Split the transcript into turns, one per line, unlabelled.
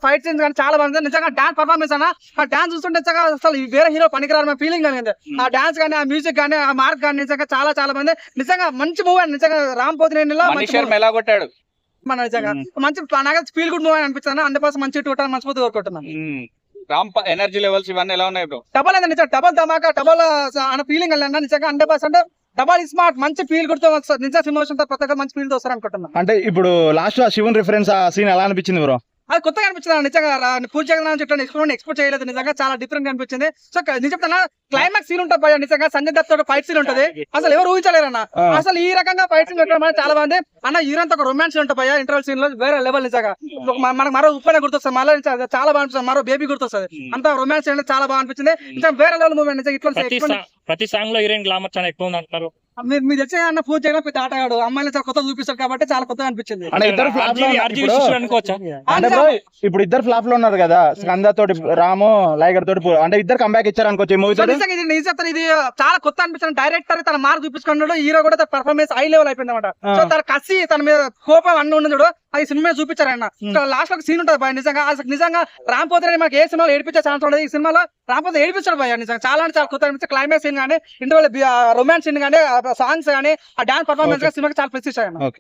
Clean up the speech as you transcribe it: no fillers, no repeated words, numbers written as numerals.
Fight scenes కానీ చాలా బాగుంది నిజంగా. డాన్స్ పర్ఫార్మెన్స్ అన్న ఆ డాన్స్ చూస్తుంటే నిజంగా అసలు వేరే హీరో పనికిరాని ఫీలింగ్ కలిగింది. ఆ డాన్స్ కానీ ఆ మ్యూజిక్ కానీ ఆ మార్క్ కానీ నిజంగా చాలా చాలా బాగుంది. నిజంగా మంచి మూవీ అండి నిజంగా. రామ్ పోతినేనిలో
ఎలా కొట్టాడు
మన నిజంగా మంచి నాకు ఫీల్ గుడ్ మూవీ అనిపిస్తుంది. అందుకోసం మంచి టూటాన్ని మనస్ఫూర్తి కోరుకుంటున్నాను.
రామ్ ఎనర్జీ లెవెల్స్ ఇవన్నీ ఎలా ఉన్నాయి బ్రో?
డబల్ అంటే నిజంగా డబల్ ధమాకా డబల్ అన్న ఫీలింగ్ అన్న నిజంగా 100% డబల్ స్మార్ట్ మంచి ఫీల్ గుర్తు వస్తారు నిజంగా. సినిమా వచ్చిన కొత్తగా మంచి ఫీల్ వస్తారు అనుకుంటున్నాను.
అంటే ఇప్పుడు లాస్ట్ శివన్ రిఫరెన్స్ ఆ సీన్ ఎలా అనిపించింది బ్రో?
అది కొత్తగా అనిపించింది నిజంగా. పూజ జగన్నాథ్ ఎక్స్పెక్ట్ చేయలేదు నిజంగా. చాలా డిఫరెంట్ గా అనిపించింది. సో నేను చెప్తాను క్లైమాక్స్ సీన్ ఉంటుంది భయ నిజంగా. సంజయ్ దత్ తోటి ఫైట్ సీన్ ఉంటది అసలు ఎవరు ఊహించలేరు అన్న. అసలు ఈ రకంగా ఫైట్ సీన్ పెట్టడం చాలా బాగుంది అన్న. హీరోతో ఒక రొమాన్స్ ఉంటుంది భయ ఇంటర్వల్ సీన్ లో వేరే లెవెల్ నిజంగా. మనకు మరో ఉప్పనే గుర్తొస్తుంది మళ్ళీ చాలా బాగా అనిపిస్తుంది. మరో బేబీ గుర్తొస్తుంది. అంత రొమాన్స్ సీన్ చాలా బాగా అనిపించింది. నిజంగా వేరే లెవెల్ మూవీ నిజంగా. ఇట్లా
ప్రతి సాంగ్ లో హీరోయిన్ గ్లామర్ చాలా ఎక్కువ ఉంది అంటారు.
మీరు తెచ్చే అన్న పూజ జగన్ పెద్ద ఆటగాడు అమ్మాయిలు చాలా కొత్త చూపిస్తారు కాబట్టి చాలా కొత్తగా అనిపించింది.
ఇప్పుడు ఇద్దరు ఫ్లాప్ లో ఉన్నారు కదా, స్కంద తోటి రాము, లైగర్ తోటి, అంటే ఇద్దరు కంబ్యాక్ ఇచ్చారు అనుకోవచ్చు మూవీ.
ఇది చాలా కొత్త అనిపించింది. డైరెక్టర్ తన మార్క్ చూపించుకున్నాడు. హీరో కూడా తన పర్ఫార్మెన్స్ హై లెవెల్ అయిపోయింది అనమాట. సో తన కసి తన మీద కోపం అన్ని ఉన్నది అది సినిమా చూపించారన్న. లాస్ట్ లో సీన్ ఉంటుంది భయ నిజంగా. నిజంగా రామ్ పోతినేని మనకి ఏ సినిమాలో ఏడిపించే ఛాన్స్ ఉండదు. ఈ సినిమాలో రామ్ పోతినేని ఏడిపించాడు భయ నిజంగా. చాలా అంటే చాలా కొత్త అనిపించింది. క్లైమాక్స్ సీన్ కానీ ఇంటర్వల్ రొమాన్స్ సీన్ కానీ సాంగ్స్ కానీ ఆ డాన్స్ పర్ఫార్మెన్స్ సినిమాకి చాలా ప్రెస్టీజ్ అయ్యాను.